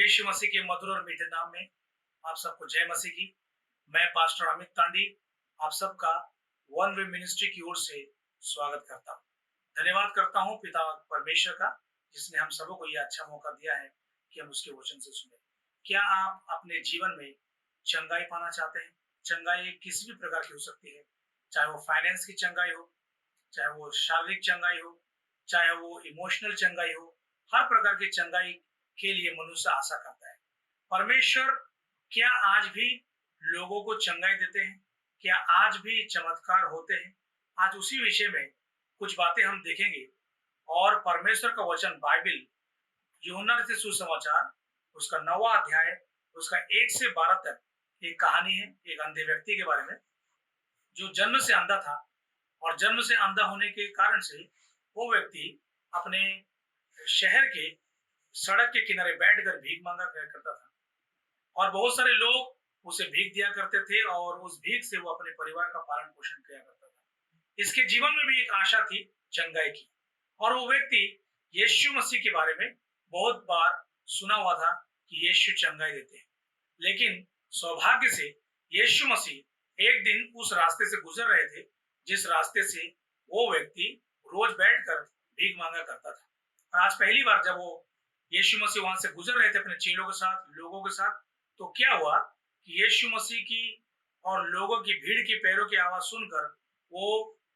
यीशु मसीह के मधुर और मीठे नाम में आप सबको जय मसीह की। मैं पास्टर अमित तांडी आप सबका वन वे मिनिस्ट्री की ओर से स्वागत करता हूँ। धन्यवाद करता हूँ पिता परमेश्वर का, जिसने हम सबों को यह अच्छा मौका दिया है कि हम उसके वचन से सुने। क्या आप अपने जीवन में चंगाई पाना चाहते हैं? चंगाई किसी भी प्रकार की हो सकती है, चाहे वो फाइनेंस की चंगाई हो, चाहे वो शारीरिक चंगाई हो, चाहे वो इमोशनल चंगाई हो। हर प्रकार की चंगाई के लिए मनुष्य आशा करता है। परमेश्वर क्या आज भी लोगों को चंगाई देते हैं? क्या आज भी चमत्कार होते हैं? आज उसी विषय में कुछ बातें हम देखेंगे। और परमेश्वर का वचन बाइबल यूहन्ना से सुसमाचार उसका 9वां अध्याय उसका 1 से 12 तक एक कहानी है एक अंधे व्यक्ति के बारे में, जो जन्म से अंधा था। और जन्म से अंधा होने के कारण से वो व्यक्ति अपने शहर के सड़क के किनारे बैठकर भीख मांगा करता था, और बहुत सारे लोग उसे भीख दिया करते थे और उस भीख से वो अपने परिवार का पालन पोषण किया करता था। इसके जीवन में भी एक आशा थी चंगाई की, और वो व्यक्ति यीशु मसीह के बारे में बहुत बार सुना हुआ था कि यीशु चंगाई देते हैं। लेकिन सौभाग्य से यीशु मसीह एक दिन उस रास्ते से गुजर रहे थे जिस रास्ते से वो व्यक्ति रोज बैठकर भीख मांगा करता था। और आज पहली बार जब वो यीशु मसीह वहां से गुजर रहे थे अपने चेलों के साथ, लोगों के साथ, तो क्या हुआ कि यीशु मसीह की और लोगों की भीड़ की पैरों की आवाज सुनकर वो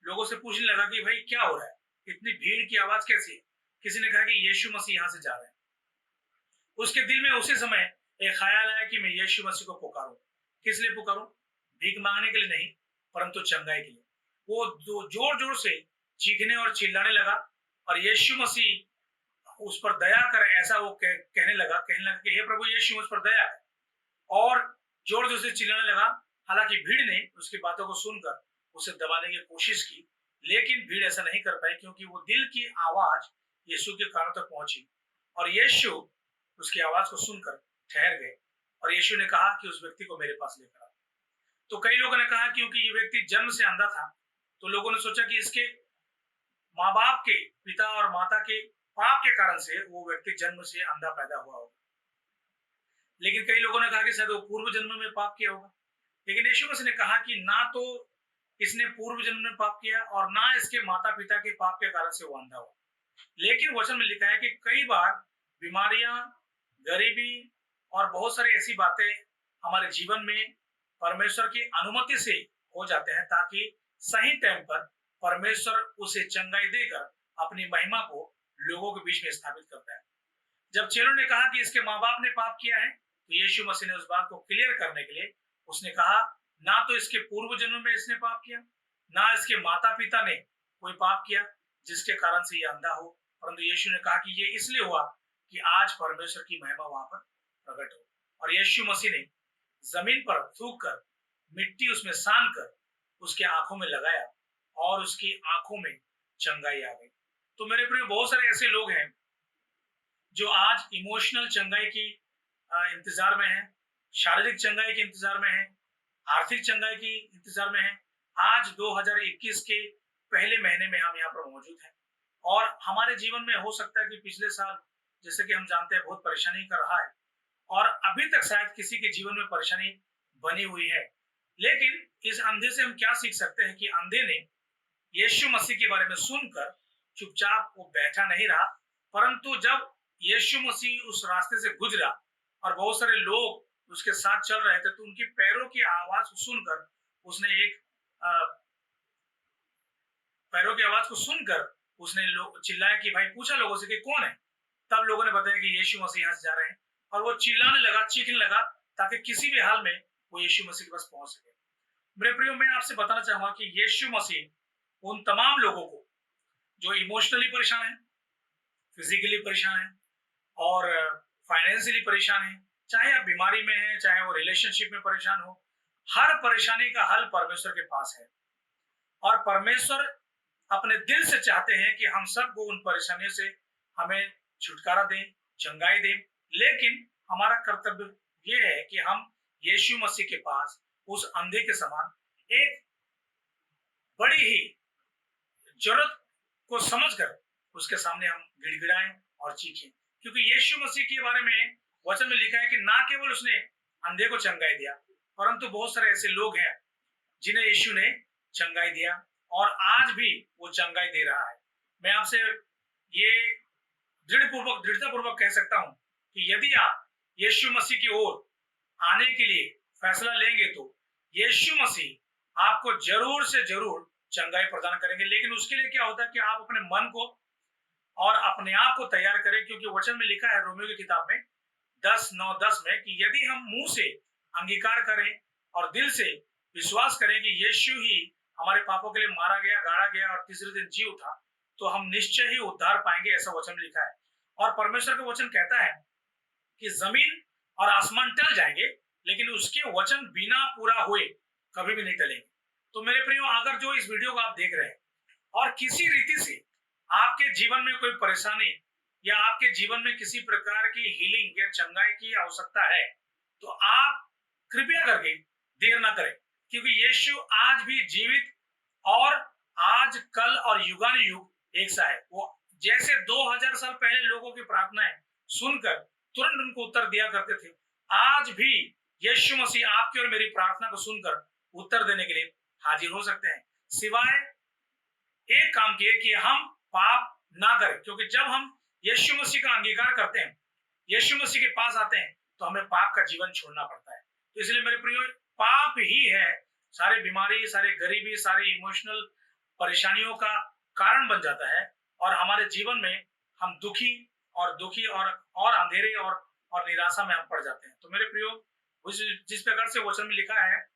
लोगों से पूछने लगा कि भाई क्या हो रहा है, इतनी भीड़ की आवाज कैसी है? किसी ने कहा कि यीशु मसीह यहाँ से जा रहे हैं। उसके दिल में उसी समय एक ख्याल आया कि मैं यीशु मसीह को पुकारूं। किस लिए पुकारूं? भीख मांगने के लिए नहीं, परंतु चंगाई के लिए। वो जोर जोर से चीखने और चिल्लाने लगा, और यीशु मसीह उस पर दया कर ऐसा वो कहने लगा कि हे प्रभु यीशु मुझ पर दया कर, और जोर जोर से चिल्लाने लगा। हालांकि भीड़ ने उसकी बातों को सुनकर उसे दबाने की कोशिश की, लेकिन भीड़ ऐसा नहीं कर पाई, क्योंकि वो दिल की आवाज यीशु के कानों तक पहुंची, और यीशु उसकी आवाज को सुनकर ठहर गए। और यीशु ने कहा कि उस व्यक्ति को मेरे पास लेकर आओ। तो कई लोगों ने कहा क्योंकि ये व्यक्ति जन्म से अंधा था, तो लोगों ने सोचा कि इसके माँ बाप के, पिता और माता के पाप के कारण से वो व्यक्ति जन्म से अंधा पैदा हुआ होगा। लेकिन कई लोगों ने कहा कि शायद वो पूर्व जन्म में पाप किया होगा। लेकिन यीशु मसीह ने कहा कि ना तो इसने पूर्व जन्म में पाप किया और ना इसके माता पिता के पाप के कारण से वो अंधा हुआ। लेकिन वचन में लिखा है कि कई बार बीमारियां, गरीबी और बहुत सारी ऐसी बातें हमारे जीवन में परमेश्वर की अनुमति से हो जाते हैं, ताकि सही टाइम पर परमेश्वर उसे चंगाई देकर अपनी महिमा को लोगों के बीच में स्थापित करता है। जब चेलों ने कहा कि इसके माँ बाप ने पाप किया है, तो यीशु मसीह ने उस बात को क्लियर करने के लिए उसने कहा ना तो इसके पूर्व जन्म में इसने पाप किया, ना इसके माता पिता ने कोई पाप किया जिसके कारण से ये अंधा हो, परंतु यीशु ने कहा कि ये इसलिए हुआ कि आज परमेश्वर की महिमा वहां पर प्रकट हो। और यीशु मसीह ने जमीन पर थूक कर मिट्टी उसमें सान कर उसके आंखों में लगाया, और उसकी आंखों में चंगाई आ गई। तो मेरे प्रिय, बहुत सारे ऐसे लोग हैं जो आज इमोशनल चंगाई की इंतजार में है, शारीरिक चंगाई के इंतजार में है, आर्थिक चंगाई की इंतजार में है। आज 2021 के पहले महीने में हम यहाँ पर मौजूद हैं, और हमारे जीवन में हो सकता है कि पिछले साल, जैसे कि हम जानते हैं, बहुत परेशानी कर रहा है, और अभी तक शायद किसी के जीवन में परेशानी बनी हुई है। लेकिन इस अंधे से हम क्या सीख सकते हैं कि अंधे ने यीशु मसीह के बारे में सुनकर चुपचाप वो बैठा नहीं रहा, परंतु जब यीशु मसीह उस रास्ते से गुजरा और बहुत सारे लोग उसके साथ चल रहे थे, तो उनकी पैरों की आवाज को सुनकर उसने चिल्लाया कि भाई, पूछा लोगों से कि कौन है। तब लोगों ने बताया कि यीशु मसीह यहाँ से जा रहे हैं, और वो चिल्लाने लगा, चीखने लगा, ताकि किसी भी हाल में वो यीशु मसीह के पास पहुंच सके। मेरे प्रियो, मैं आपसे बताना चाहूंगा कि यीशु मसीह उन तमाम लोगों को जो इमोशनली परेशान है, फिजिकली परेशान है और फाइनेंशियली परेशान है, चाहे आप बीमारी में है, चाहे वो रिलेशनशिप में परेशान हो, हर परेशानी का हल परमेश्वर के पास है। और परमेश्वर अपने दिल से चाहते हैं कि हम सबको उन परेशानियों से हमें छुटकारा दें, चंगाई दें। लेकिन हमारा कर्तव्य यह है कि हम यीशु मसीह के पास उस अंधे के समान एक बड़ी ही जरूरत को समझकर उसके सामने हम गिड़गिड़ाएं और चीखें, क्योंकि यीशु मसीह के बारे में वचन में लिखा है कि ना केवल उसने अंधे को चंगाई दिया, परंतु बहुत सारे ऐसे लोग हैं जिन्हें यीशु ने चंगाई दिया और आज भी वो चंगाई दे रहा है। मैं आपसे ये दृढ़ता पूर्वक कह सकता हूं कि यदि आप यीशु मसीह की ओर आने के लिए फैसला लेंगे तो यीशु मसीह आपको जरूर से जरूर चंगाई प्रदान करेंगे। लेकिन उसके लिए क्या होता है कि आप अपने मन को और अपने आप को तैयार करें, क्योंकि वचन में लिखा है रोमियो की किताब में 10:9-10 में कि यदि हम मुंह से अंगीकार करें और दिल से विश्वास करें कि यीशु ही हमारे पापों के लिए मारा गया, गाड़ा गया और तीसरे दिन जी उठा, तो हम निश्चय ही उद्धार पाएंगे, ऐसा वचन में लिखा है। और परमेश्वर का वचन कहता है कि जमीन और आसमान टल जाएंगे लेकिन उसके वचन बिना पूरा हुए कभी भी नहीं टलेंगे। तो मेरे प्रियो, अगर जो इस वीडियो को आप देख रहे हैं और किसी रीति से आपके जीवन में कोई परेशानी या आपके जीवन में किसी प्रकार की हीलिंग या चंगाई की आवश्यकता है, तो आप कृपया करके देर ना करें, क्योंकि यीशु आज भी जीवित और आज कल और युगानुयुग एक सा है। वो जैसे 2000 साल पहले लोगों की प्रार्थनाएं सुनकर तुरंत उनको उत्तर दिया करते थे, आज भी यीशु मसीह आपकी और मेरी प्रार्थना को सुनकर उत्तर देने के लिए हाजिर हो सकते हैं, सिवाय एक काम किए कि हम पाप ना करें। क्योंकि जब हम यीशु मसीह का अंगीकार करते हैं, यीशु मसीह के पास आते हैं, तो हमें पाप का जीवन छोड़ना पड़ता है। तो इसलिए मेरे प्रियो, पाप ही है सारे बीमारी, सारे गरीबी, सारे इमोशनल परेशानियों का कारण बन जाता है और हमारे जीवन में हम दुखी और अंधेरे और निराशा में हम पड़ जाते हैं। तो मेरे प्रियो, जिस प्रकार से वचन में लिखा है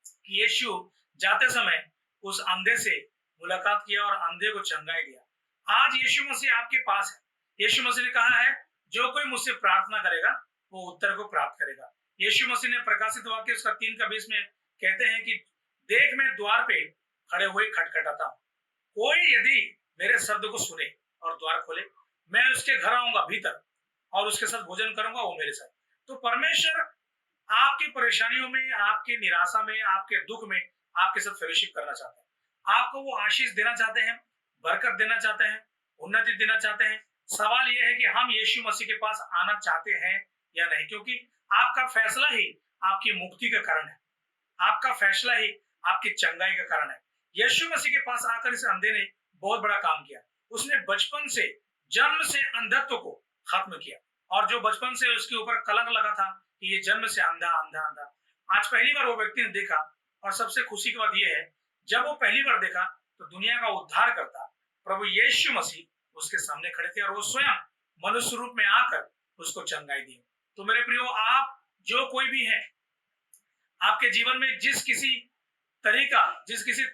कि यीशु जाते समय उस अंधे से मुलाकात किया और अंधे को चंगाई दिया। आज यीशु मसीह आपके पास है। यीशु मसीह ने कहा है, जो कोई मुझसे प्रार्थना करेगा वो उत्तर को प्राप्त करेगा। यीशु मसीह ने प्रकाशित वाक्य उसका 3:20 में कहते हैं कि देख, मैं द्वार पे खड़े हुए खटखटाता हूँ, कोई यदि मेरे शब्द को सुने और द्वार खोले, मैं उसके घर आऊंगा भीतर और उसके साथ भोजन करूंगा, वो मेरे साथ। तो परमेश्वर आपकी परेशानियों में, आपकी निराशा में, आपके दुख में आपके साथ फेलोशिप करना चाहते हैं। आपको वो आशीष देना चाहते हैं, बरकत देना चाहते हैं, उन्नति देना चाहते हैं। सवाल यह है कि हम यीशु मसीह के पास आना चाहते हैं या नहीं, क्योंकि आपका फैसला ही आपकी मुक्ति का कारण है, आपका फैसला ही आपकी चंगाई का कारण है। यीशु मसीह के पास आकर इस अंधे ने बहुत बड़ा काम किया। उसने बचपन से, जन्म से अंधत्व को खत्म किया, और जो बचपन से उसके ऊपर कलंक लगा था कि ये जन्म से अंधा अंधा अंधा, आज पहली बार वो व्यक्ति ने देखा। और सबसे खुशी की बात यह है, जब वो पहली बार देखा तो दुनिया का उद्धार करता प्रभु यीशु मसीह उसके सामने खड़े थे और वो स्वयं मनुष्य रूप में आकर उसको चंगाई दी। तो मेरे प्रियो, आप जो कोई भी है, आपके जीवन में जिस किसी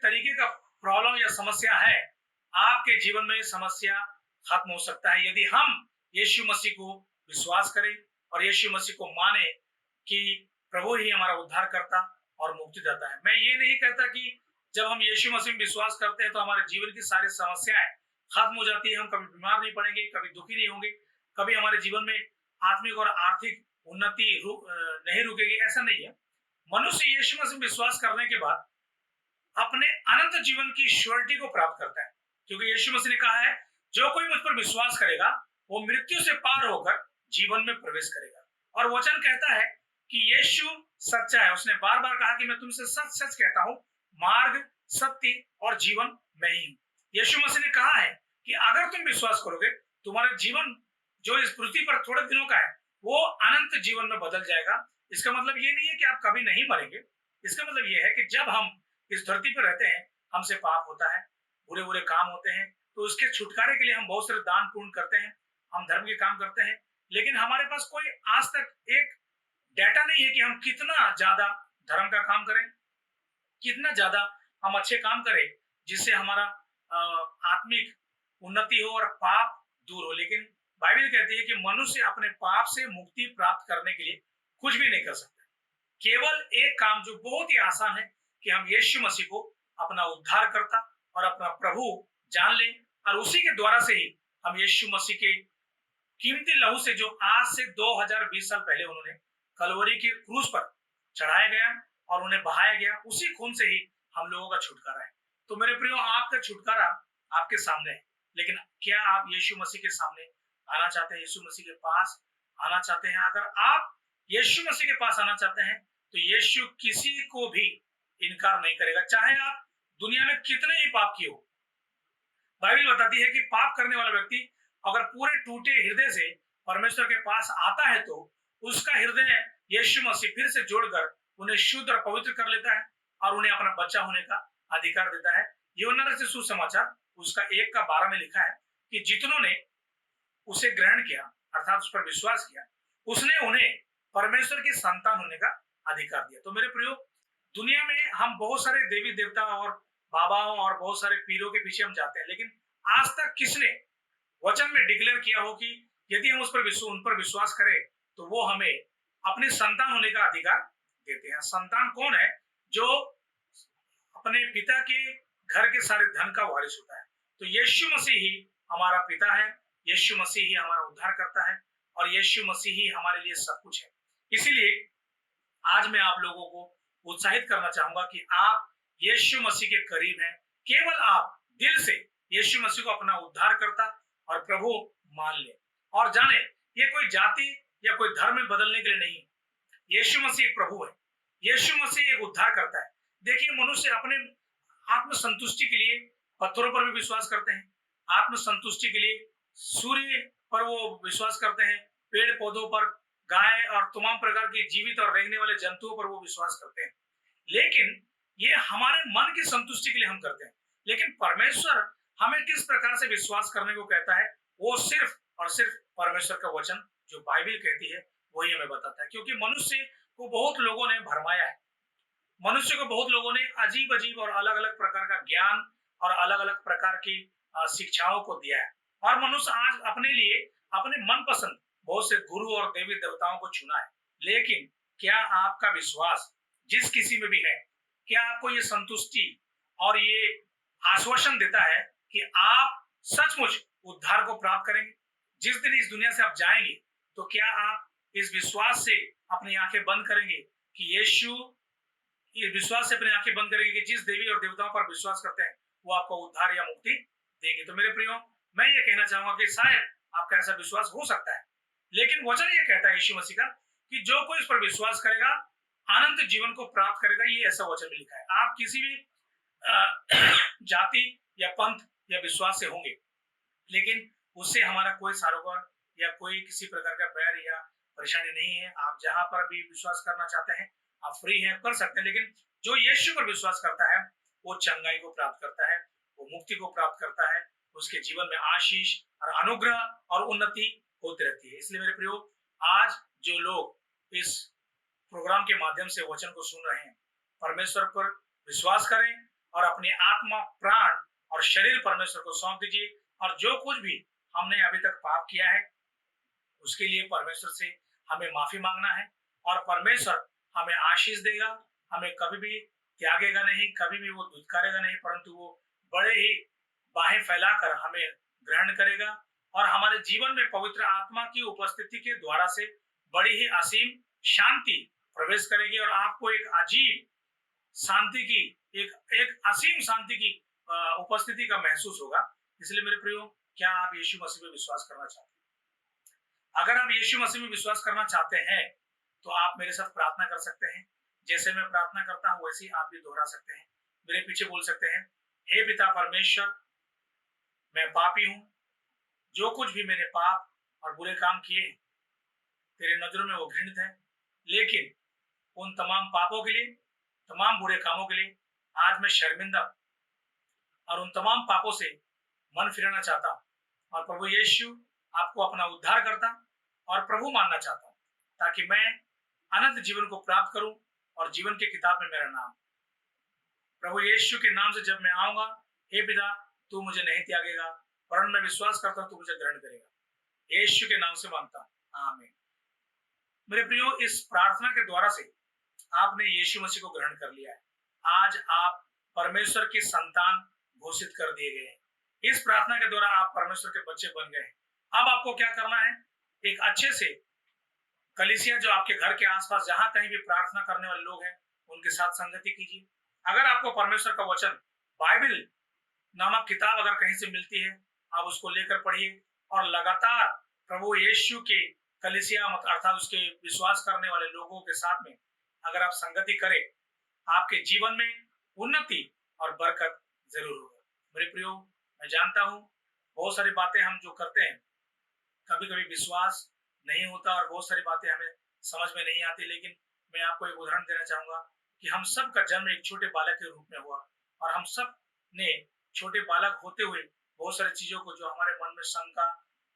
तरीके का प्रॉब्लम या समस्या है, आपके जीवन में समस्या खत्म हो सकता है यदि हम यीशु मसीह को विश्वास करें और यीशु मसीह को माने कि प्रभु ही हमारा उद्धार करता और मुक्ति देता है। मैं ये नहीं कहता कि जब हम यीशु मसीह में विश्वास करते हैं तो हमारे जीवन की सारी समस्याएं खत्म हो जाती है, हम कभी बीमार नहीं पड़ेंगे, कभी दुखी नहीं होंगे, कभी हमारे जीवन में आत्मिक और आर्थिक उन्नति नहीं रुकेगी, ऐसा नहीं है। मनुष्य यीशु मसीह में विश्वास करने के बाद अपने अनंत जीवन की श्योरिटी को प्राप्त करता है, क्योंकि यीशु मसीह ने कहा है, जो कोई मुझ पर विश्वास करेगा वो मृत्यु से पार होकर जीवन में प्रवेश करेगा। और वचन कहता है कि यीशु सच्चा है। उसने बार बार कहा कि मैं तुमसे सच सच कहता हूं, मार्ग, सत्य और जीवन मैं ही हूं। यीशु मसीह ने कहा है कि अगर तुम विश्वास करोगे, तुम्हारा जीवन जो इस पृथ्वी पर थोड़े दिनों का है वो अनंत जीवन में बदल जाएगा। इसका मतलब ये नहीं है कि आप कभी नहीं मरेंगे, इसका मतलब ये है कि जब हम इस धरती पर रहते हैं, हमसे पाप होता है, बुरे बुरे काम होते हैं, तो उसके छुटकारे के लिए हम बहुत सारे दान पूर्ण करते हैं, हम धर्म के काम करते हैं, लेकिन हमारे पास कोई आज तक एक डाटा नहीं है कि हम कितना ज्यादा धर्म का काम करें, कितना ज्यादा हम अच्छे काम करें जिससे हमारा आत्मिक उन्नति हो और पाप दूर हो। लेकिन बाइबल कहती है कि मनुष्य अपने पाप से मुक्ति प्राप्त करने के लिए कुछ भी नहीं कर सकता। केवल एक काम जो बहुत ही आसान है कि हम यीशु मसीह को अपना उद्धार करता और अपना प्रभु जान लें, और उसी के द्वारा से ही हम यीशु मसीह के कीमती लहू से, जो आज से 2020 साल पहले उन्होंने कलवरी के क्रूस पर चढ़ाया गया और उन्हें बहाया गया, उसी खून से ही हम लोगों का छुटकारा है। तो मेरे प्रियो, आपका छुटकारा आपके सामने है, लेकिन क्या आप यीशु मसीह के सामने आना चाहते हैं, यीशु मसीह के पास आना चाहते हैं, अगर आप यीशु मसीह के पास आना चाहते हैं, तो यीशु किसी को भी इनकार नहीं करेगा, चाहे आप दुनिया में कितने ही पाप किए हो। बाइबल बताती है कि पाप करने वाला व्यक्ति अगर पूरे टूटे हृदय से परमेश्वर के पास आता है, तो उसका हृदय यीशु मसीह फिर से जोड़कर उन्हें शुद्ध और पवित्र कर लेता है और उन्हें अपना बच्चा होने का अधिकार देता है। यूहन्ना रचित सुसमाचार उसका 1:12 में लिखा है कि जितनों ने उसे ग्रहण किया, अर्थात उस पर विश्वास किया, उसने उन्हें परमेश्वर की संतान होने का अधिकार दिया। तो मेरे प्रियो, दुनिया में हम बहुत सारे देवी देवता और बाबाओं और बहुत सारे पीरों के पीछे हम जाते हैं, लेकिन आज तक किसने वचन में डिक्लेयर किया हो कि यदि हम उन पर विश्वास करें तो वो हमें अपनी संतान होने का अधिकार देते हैं। संतान कौन है? जो अपने पिता के घर के सारे धन का वारिस होता है। तो यीशु मसीह ही हमारा पिता है, यीशु मसीह ही हमारा उद्धार करता है और यीशु मसीह ही हमारे लिए सब कुछ है। इसीलिए आज मैं आप लोगों को उत्साहित करना चाहूंगा कि आप यीशु मसीह के करीब हैं। केवल आप दिल से यीशु मसीह को अपना उद्धार करता और प्रभु मान ले और जाने ये कोई जाति या कोई धर्म में बदलने के लिए नहीं। यीशु मसीह एक प्रभु है, यीशु मसीह एक उद्धार करता है। देखिए, मनुष्य अपने आत्म संतुष्टि के लिए पत्थरों पर भी विश्वास करते हैं, आत्म संतुष्टि के लिए सूर्य पर वो विश्वास करते हैं, पेड़ पौधों पर, गाय और तमाम प्रकार के जीवित और रेंगने वाले जंतुओं पर वो विश्वास करते हैं। लेकिन ये हमारे मन की संतुष्टि के लिए हम करते हैं। लेकिन परमेश्वर हमें किस प्रकार से विश्वास करने को कहता है, वो सिर्फ और सिर्फ परमेश्वर का वचन जो बाइबल कहती है वही हमें बताता है। क्योंकि मनुष्य को बहुत लोगों ने भरमाया है, मनुष्य को बहुत लोगों ने अजीब अजीब और अलग अलग प्रकार का ज्ञान और अलग अलग प्रकार की शिक्षाओं को दिया है और मनुष्य आज अपने लिए अपने मनपसंद बहुत से गुरु और देवी देवताओं को चुना है। लेकिन क्या आपका विश्वास जिस किसी में भी है, क्या आपको ये संतुष्टि और ये आश्वासन देता है कि आप सचमुच उद्धार को प्राप्त करेंगे? जिस दिन इस दुनिया से आप जाएंगे, तो क्या आप इस विश्वास से अपनी आंखें बंद करेंगे कि यीशु, ये विश्वास से अपनी आंखें बंद करेंगे कि जिस देवी और देवताओं पर विश्वास करते हैं वो आपको उद्धार या मुक्ति देंगे? तो मेरे प्रियो, मैं ये कहना चाहूंगा कि शायद आपका ऐसा विश्वास हो सकता है, लेकिन वचन ये कहता है यीशु मसीह का कि जो कोई इस पर विश्वास करेगा अनंत जीवन को प्राप्त करेगा। ये ऐसा वचन में लिखा है। आप किसी भी जाति या पंथ या विश्वास से होंगे, लेकिन उससे हमारा कोई सरोकार या कोई किसी प्रकार का बैर या परेशानी नहीं है। आप जहां पर भी विश्वास करना चाहते हैं आप फ्री हैं, कर सकते हैं। लेकिन जो यीशु पर विश्वास करता है वो चंगाई को प्राप्त करता है, वो मुक्ति को प्राप्त करता है, उसके जीवन में आशीष और अनुग्रह और उन्नति होती रहती है। इसलिए मेरे प्रियो, आज जो लोग इस प्रोग्राम के माध्यम से वचन को सुन रहे हैं, परमेश्वर पर विश्वास करें और अपनी आत्मा, प्राण और शरीर परमेश्वर को सौंप दीजिए। और जो कुछ भी हमने अभी तक पाप किया है उसके लिए परमेश्वर से हमें माफी मांगना है और परमेश्वर हमें आशीष देगा, हमें कभी भी त्यागेगा नहीं, कभी भी वो दुत्कारेगा नहीं, परंतु वो बड़े ही बाहें फैलाकर हमें ग्रहण करेगा और हमारे जीवन में पवित्र आत्मा की उपस्थिति के द्वारा से बड़ी ही असीम शांति प्रवेश करेगी और आपको एक अजीब शांति की, एक असीम शांति की उपस्थिति का महसूस होगा। इसलिए मेरे प्रियो, क्या आप यीशु मसीह में विश्वास करना चाहते हैं? अगर आप यीशु मसीह में विश्वास करना चाहते हैं तो आप मेरे साथ प्रार्थना कर सकते हैं। जैसे मैं प्रार्थना करता हूं वैसे ही आप भी दोहरा सकते हैं, मेरे पीछे बोल सकते हैं, हे पिता परमेश्वर, मैं पापी हूं, जो कुछ भी मैंने पाप और बुरे काम किए तेरे नजरों में वो घृणित है, लेकिन उन तमाम पापों के लिए, तमाम बुरे कामों के लिए आज मैं शर्मिंदा और उन तमाम पापों से मन फिराना चाहता हूं और प्रभु यीशु आपको अपना उद्धार करता और प्रभु मानना चाहता हूं, ताकि मैं अनंत जीवन को प्राप्त करूं और जीवन की किताब में मेरा नाम। प्रभु यीशु के नाम से जब मैं आऊंगा, हे पिता, तू मुझे नहीं त्यागेगा, वरन मैं विश्वास करता हूं तू मुझे ग्रहण करेगा। यीशु के नाम से मांगता हूं, आमीन। मेरे प्रियो, इस प्रार्थना के द्वारा से आपने यीशु मसीह को ग्रहण कर लिया है। आज आप परमेश्वर की संतान घोषित कर दिए गए हैं। इस प्रार्थना के द्वारा आप परमेश्वर के बच्चे बन गए हैं। अब आपको क्या करना है? एक अच्छे से कलीसिया जो आपके घर के आसपास जहां कहीं भी प्रार्थना करने वाले लोग हैं उनके साथ संगति कीजिए। अगर आपको परमेश्वर का वचन, बाइबल नामक किताब अगर कहीं से मिलती है, आप उसको लेकर पढ़िए और लगातार प्रभु यीशु के कलीसिया अर्थात उसके विश्वास करने वाले लोगों के साथ में अगर आप संगति करें, आपके जीवन में उन्नति और बरकत जरूर होगा। मेरे प्रियो, मैं जानता हूं बहुत सारी बातें हम जो करते हैं, कभी कभी विश्वास नहीं होता और बहुत सारी बातें हमें समझ में नहीं आती, लेकिन मैं आपको एक उदाहरण देना चाहूंगा कि हम सब का जन्म एक छोटे बालक के रूप में हुआ और हम सब ने छोटे बालक होते हुए बहुत सारी चीजों को जो हमारे मन में शंका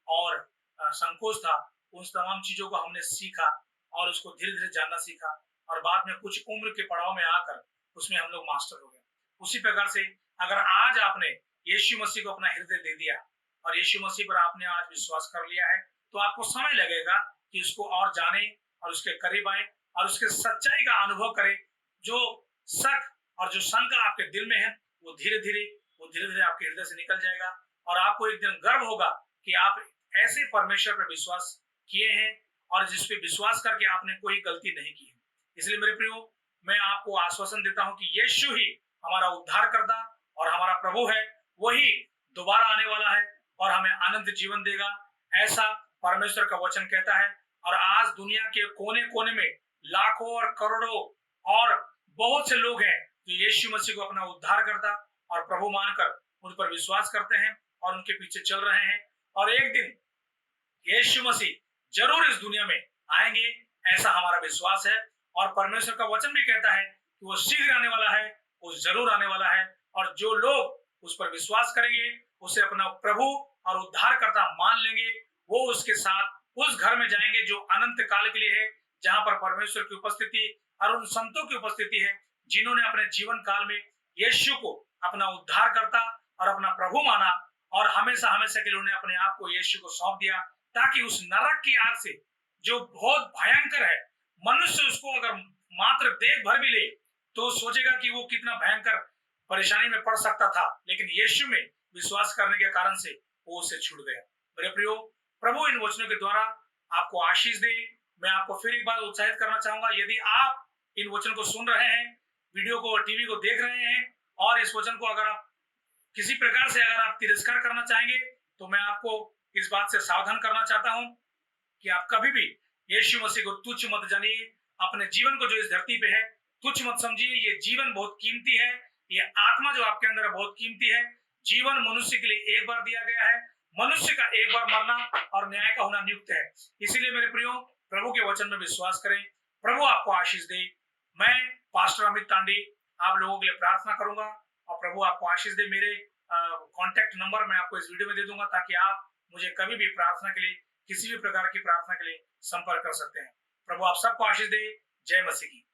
और संकोच था, उन तमाम चीजों को हमने सीखा और उसको धीरे धीरे जानना सीखा और बाद में कुछ उम्र के पड़ाव में आकर उसमें हम लोग मास्टर हो गए। उसी प्रकार से अगर आज आपने यीशु मसीह को अपना हृदय दे दिया और यीशु मसीह पर आपने आज विश्वास कर लिया है, तो आपको समय लगेगा कि उसको और जाने और उसके करीब आए और उसके सच्चाई का अनुभव करें। जो शक और जो शंका आपके दिल में है वो धीरे धीरे आपके हृदय से निकल जाएगा और आपको एक दिन गर्व होगा कि आप ऐसे परमेश्वर पर विश्वास किए हैं और जिस पे विश्वास करके आपने कोई गलती नहीं की है। इसलिए मेरे प्रियो, मैं आपको आश्वासन देता हूं कि यीशु ही हमारा उद्धारकर्ता और हमारा प्रभु है, वही दोबारा आने वाला है और हमें अनंत जीवन देगा, ऐसा परमेश्वर का वचन कहता है। और आज दुनिया के कोने कोने में लाखों और करोड़ों और बहुत से लोग हैं जो यीशु मसीह को अपना उद्धारकर्ता और प्रभु मानकर उन पर विश्वास करते हैं और उनके पीछे चल रहे हैं। और एक दिन यीशु मसीह जरूर इस दुनिया में आएंगे, ऐसा हमारा विश्वास है। और परमेश्वर का वचन भी कहता है कि वो शीघ्र आने वाला है, वो जरूर आने वाला है। और जो लोग उस पर विश्वास करेंगे, उसे अपना प्रभु और उद्धारकर्ता मान लेंगे, वो उसके साथ उस घर में जाएंगे जो अनंत काल के लिए है, जहां पर परमेश्वर की उपस्थिति और उन संतों की उपस्थिति है जिन्होंने अपने जीवन काल में यीशु को अपना उद्धारकर्ता और अपना प्रभु माना और हमेशा हमेशा के लिए उन्हें अपने आप को यीशु को सौंप दिया, ताकि उस नरक की आग से जो बहुत भयंकर है, मनुष्य उसको अगर मात्र देख भर भी ले तो सोचेगा कि वो कितना भयंकर परेशानी में पड़ सकता था, लेकिन यीशु में विश्वास करने के कारण से वो उससे छूट गया। मेरे प्रियो, प्रभु इन वचनों के द्वारा आपको आशीष दे। मैं आपको फिर एक बार उत्साहित करना चाहूंगा, यदि आप इन वचन को सुन रहे हैं, वीडियो को और टीवी को देख रहे हैं और इस वचन को अगर आप किसी प्रकार से अगर आप तिरस्कार करना चाहेंगे, तो मैं आपको इस बात से सावधान करना चाहता हूं कि आप कभी भी यीशु मसीह को तुच्छ मत जानिए। अपने जीवन को जो इस धरती पे है तुच्छ मत समझिए। ये जीवन बहुत कीमती है, ये आत्मा जो आपके अंदर है बहुत कीमती है। जीवन मनुष्य के लिए एक बार दिया गया है, मनुष्य का एक बार मरना और न्याय का होना नियुक्त है। इसीलिए मेरे प्रियो, प्रभु के वचन में विश्वास करें। प्रभु आपको आशीष दे। मैं पास्टर अमित तांडी आप लोगों के लिए प्रार्थना करूंगा और प्रभु आपको आशीष दे। मेरे कॉन्टैक्ट नंबर मैं आपको इस वीडियो में दे दूंगा, ताकि आप मुझे कभी भी प्रार्थना के लिए, किसी भी प्रकार की प्रार्थना के लिए संपर्क कर सकते हैं। प्रभु आप सबको आशीष दे। जय मसीह की।